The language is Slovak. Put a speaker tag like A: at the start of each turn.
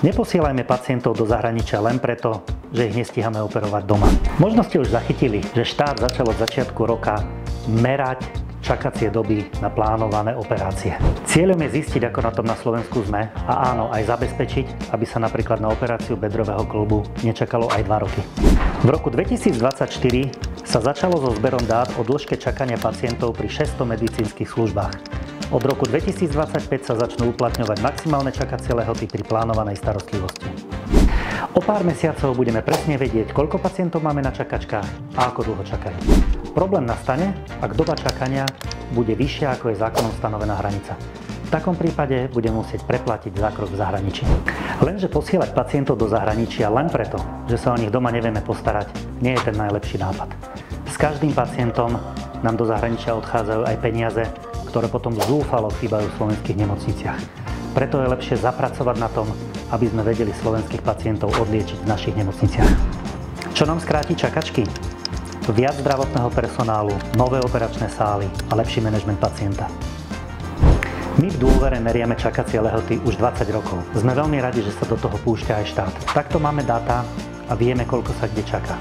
A: Neposielajme pacientov do zahraničia len preto, že ich nestíhame operovať doma. Možno ste už zachytili, že štát začal od začiatku roka merať čakacie doby na plánované operácie. Cieľom je zistiť, ako na tom na Slovensku sme a áno, aj zabezpečiť, aby sa napríklad na operáciu bedrového kĺbu nečakalo aj 2 roky. V roku 2024 sa začalo so zberom dát o dĺžke čakania pacientov pri 600 medicínskych službách. Od roku 2025 sa začnú uplatňovať maximálne čakacie lehoty pri plánovanej starostlivosti. O pár mesiacov budeme presne vedieť, koľko pacientov máme na čakačkách a ako dlho čakajú. Problém nastane, ak doba čakania bude vyššia, ako je zákonom stanovená hranica. V takom prípade budeme musieť preplatiť zákrok v zahraničí. Lenže posielať pacientov do zahraničia len preto, že sa o nich doma nevieme postarať, nie je ten najlepší nápad. S každým pacientom nám do zahraničia odchádzajú aj peniaze, ktoré potom zúfalo chýbajú v slovenských nemocniciach. Preto je lepšie zapracovať na tom, aby sme vedeli slovenských pacientov odliečiť v našich nemocniciach. Čo nám skráti čakačky? Viac zdravotného personálu, nové operačné sály a lepší manažment pacienta. My v Dôvere meriame čakacie lehoty už 20 rokov. Sme veľmi radi, že sa do toho púšťa aj štát. Takto máme dáta a vieme, koľko sa kde čaká.